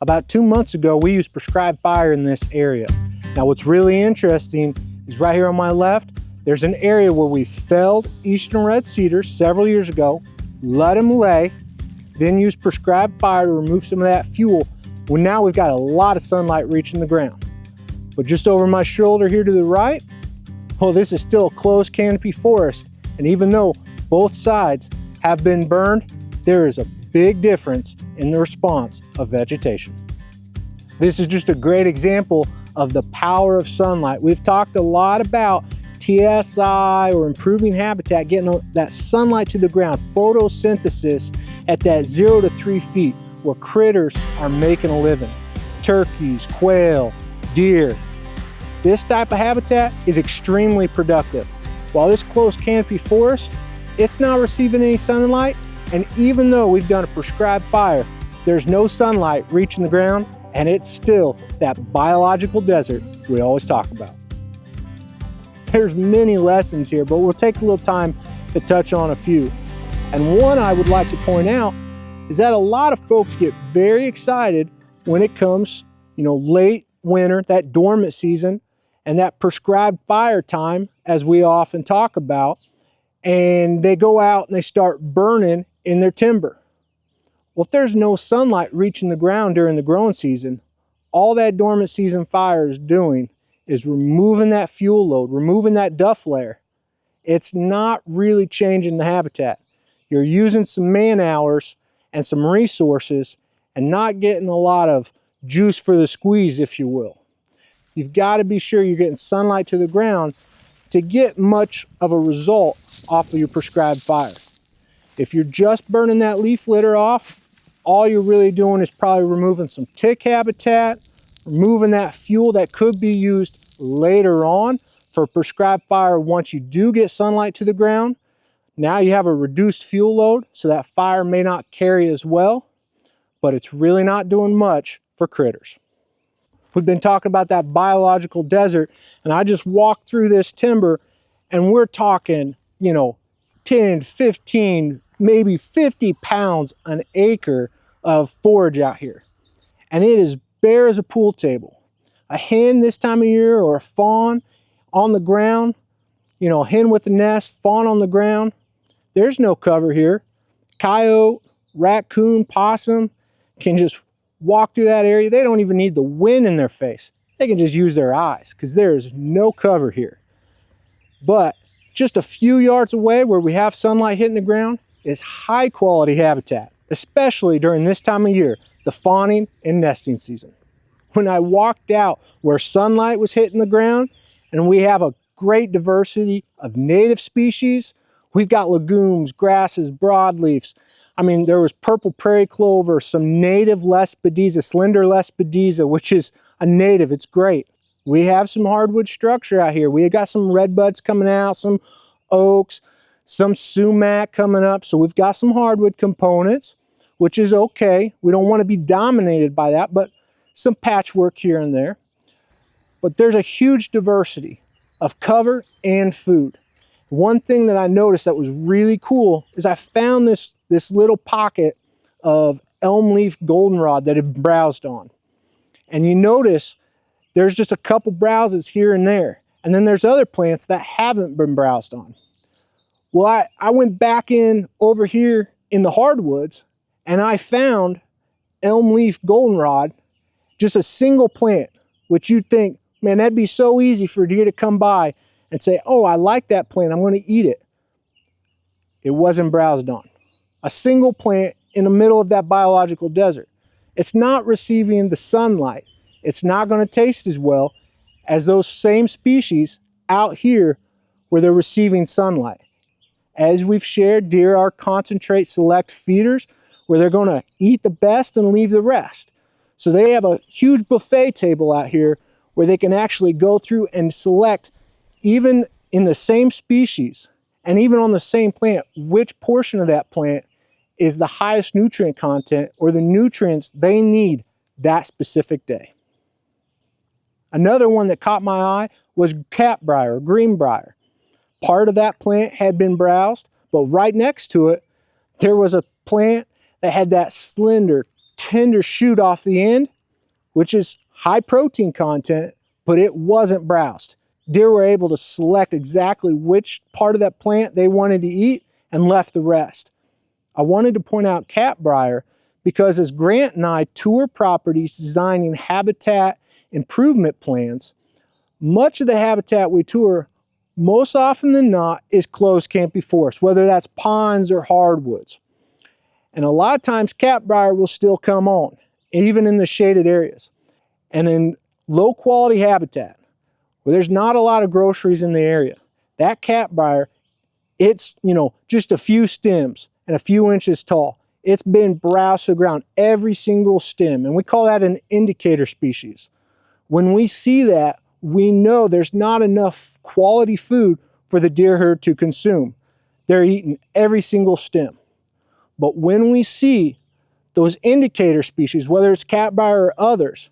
About 2 months ago, we used prescribed fire in this area. Now what's really interesting is right here on my left, there's an area where we felled eastern red cedars several years ago, let them lay, then used prescribed fire to remove some of that fuel. Well, now we've got a lot of sunlight reaching the ground. But just over my shoulder here to the right, well, this is still a closed canopy forest. And even though both sides have been burned, there is a big difference in the response of vegetation. This is just a great example of the power of sunlight. We've talked a lot about TSI or improving habitat, getting that sunlight to the ground, photosynthesis at that 0 to 3 feet where critters are making a living. Turkeys, quail, deer. This type of habitat is extremely productive. While this closed canopy forest, it's not receiving any sunlight, and even though we've done a prescribed fire, there's no sunlight reaching the ground, and it's still that biological desert we always talk about. There's many lessons here, but we'll take a little time to touch on a few. And one I would like to point out is that a lot of folks get very excited when it comes, late winter, that dormant season, and that prescribed fire time, as we often talk about, and they go out and they start burning in their timber. Well, if there's no sunlight reaching the ground during the growing season, all that dormant season fire is doing is removing that fuel load, removing that duff layer. It's not really changing the habitat. You're using some man hours and some resources and not getting a lot of juice for the squeeze, if you will. You've got to be sure you're getting sunlight to the ground to get much of a result off of your prescribed fire. If you're just burning that leaf litter off, all you're really doing is probably removing some tick habitat, removing that fuel that could be used later on for prescribed fire once you do get sunlight to the ground. Now you have a reduced fuel load, so that fire may not carry as well, but it's really not doing much for critters. We've been talking about that biological desert, and I just walked through this timber, and we're talking, 10, 15, maybe 50 pounds an acre of forage out here. And it is bare as a pool table. A hen this time of year or a fawn on the ground, a hen with a nest, fawn on the ground, there's no cover here. Coyote, raccoon, possum can just walk through that area. They don't even need the wind in their face. They can just use their eyes because there is no cover here. But just a few yards away where we have sunlight hitting the ground is high quality habitat, especially during this time of year, the fawning and nesting season. When I walked out where sunlight was hitting the ground, and we have a great diversity of native species, we've got legumes, grasses, broadleafs. There was purple prairie clover, some native Lespedeza, slender Lespedeza, which is a native, it's great. We have some hardwood structure out here. We got some redbuds coming out, some oaks, some sumac coming up. So we've got some hardwood components, which is okay. We don't want to be dominated by that, but some patchwork here and there. But there's a huge diversity of cover and food. One thing that I noticed that was really cool is I found this little pocket of elm leaf goldenrod that had browsed on. And you notice there's just a couple browses here and there. And then there's other plants that haven't been browsed on. Well, I went back in over here in the hardwoods and I found elm leaf goldenrod, just a single plant, which you'd think, man, that'd be so easy for a deer to come by and say, oh, I like that plant, I'm going to eat it. It wasn't browsed on. A single plant in the middle of that biological desert. It's not receiving the sunlight. It's not going to taste as well as those same species out here where they're receiving sunlight. As we've shared, deer are concentrate select feeders where they're going to eat the best and leave the rest. So they have a huge buffet table out here where they can actually go through and select, even in the same species and even on the same plant, which portion of that plant is the highest nutrient content or the nutrients they need that specific day. Another one that caught my eye was catbrier or greenbrier. Part of that plant had been browsed, but right next to it, there was a plant that had that slender, tender shoot off the end, which is high protein content, but it wasn't browsed. Deer were able to select exactly which part of that plant they wanted to eat and left the rest. I wanted to point out catbrier because as Grant and I tour properties designing habitat improvement plans, much of the habitat we tour, most often than not, is closed canopy forest, whether that's pines or hardwoods. And a lot of times catbrier will still come on, even in the shaded areas. And in low quality habitat, where there's not a lot of groceries in the area, that catbrier, it's, just a few stems and a few inches tall. It's been browsed to the ground, every single stem, and we call that an indicator species. When we see that, we know there's not enough quality food for the deer herd to consume. They're eating every single stem. But when we see those indicator species, whether it's catbrier or others,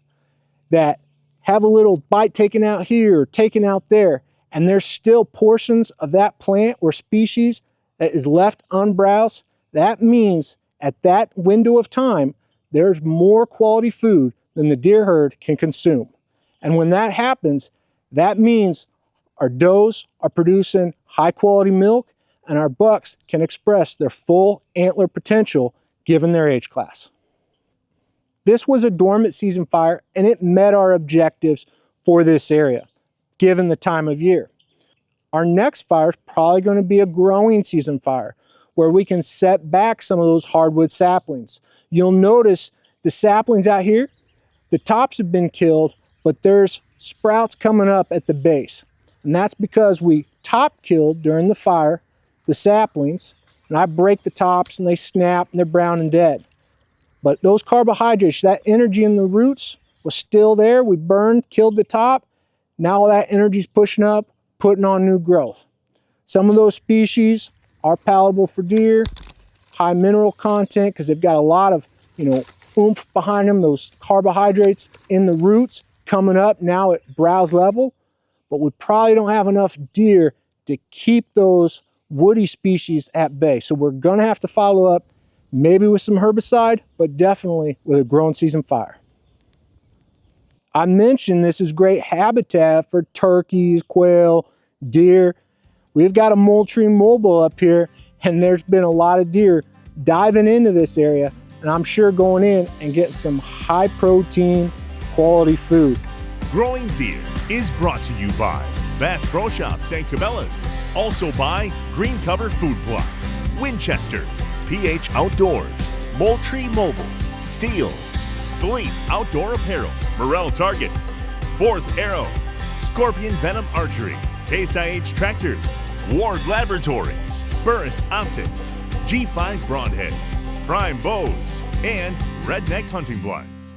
that have a little bite taken out here or taken out there, and there's still portions of that plant or species that is left unbrowsed, that means at that window of time, there's more quality food than the deer herd can consume. And when that happens, that means our does are producing high quality milk and our bucks can express their full antler potential given their age class. This was a dormant season fire and it met our objectives for this area, given the time of year. Our next fire is probably going to be a growing season fire where we can set back some of those hardwood saplings. You'll notice the saplings out here, the tops have been killed, but there's sprouts coming up at the base. And that's because we top killed during the fire the saplings, and I break the tops and they snap and they're brown and dead. But those carbohydrates, that energy in the roots was still there. We burned, killed the top. Now all that energy's pushing up, putting on new growth. Some of those species are palatable for deer, high mineral content because they've got a lot of, oomph behind them, those carbohydrates in the roots coming up now at browse level. But we probably don't have enough deer to keep those woody species at bay. So we're gonna have to follow up maybe with some herbicide, but definitely with a growing season fire. I mentioned this is great habitat for turkeys, quail, deer. We've got a Moultrie mobile up here and there's been a lot of deer diving into this area, and I'm sure going in and getting some high protein quality food. Growing Deer is brought to you by Bass Pro Shops and Cabela's. Also by Green Cover Food Plots, Winchester, PH Outdoors, Moultrie Mobile, Steel, Fleet Outdoor Apparel, Morel Targets, Fourth Arrow, Scorpion Venom Archery, Case IH Tractors, Ward Laboratories, Burris Optics, G5 Broadheads, Prime Bows, and Redneck Hunting Blinds.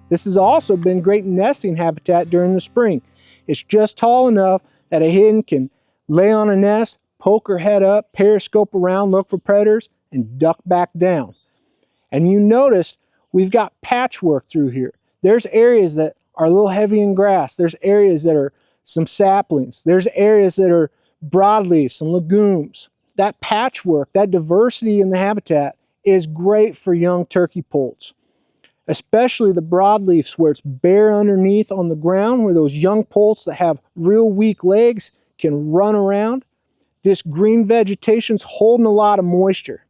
This has also been great nesting habitat during the spring. It's just tall enough that a hen can lay on a nest, poke her head up, periscope around, look for predators, and duck back down. And you notice we've got patchwork through here. There's areas that are a little heavy in grass. There's areas that are some saplings. There's areas that are broadleaf, some legumes. That patchwork, that diversity in the habitat is great for young turkey poults, especially the broadleafs where it's bare underneath on the ground, where those young poults that have real weak legs can run around. This green vegetation's holding a lot of moisture,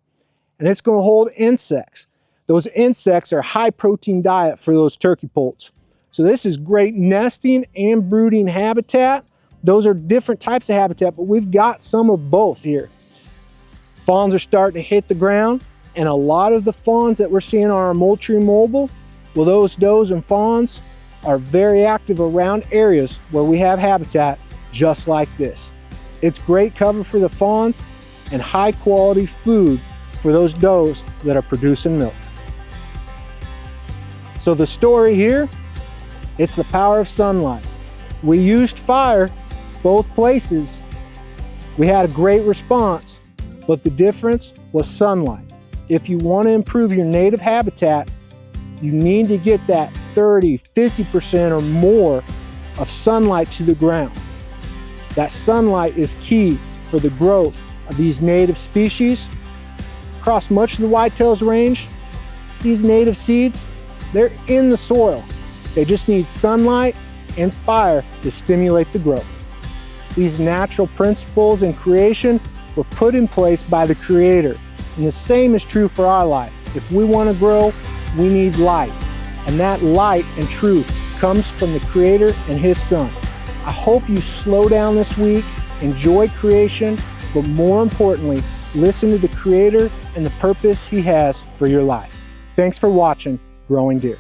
and it's going to hold insects. Those insects are high protein diet for those turkey poults. So this is great nesting and brooding habitat. Those are different types of habitat, but we've got some of both here. Fawns are starting to hit the ground, and a lot of the fawns that we're seeing on our Moultrie mobile, well, those does and fawns are very active around areas where we have habitat just like this. It's great cover for the fawns and high quality food for those does that are producing milk. So the story here, it's the power of sunlight. We used fire both places. We had a great response, but the difference was sunlight. If you want to improve your native habitat, you need to get that 30, 50% or more of sunlight to the ground. That sunlight is key for the growth of these native species. Across much of the whitetails range, These native seeds, they're in the soil. They just need sunlight and fire to stimulate the growth. These natural principles in creation were put in place by the Creator. And the same is true for our life. If we want to grow, we need light. And that light and truth comes from the Creator and His Son. I hope you slow down this week, enjoy creation, but more importantly, listen to the Creator and the purpose He has for your life. Thanks for watching Growing Deer.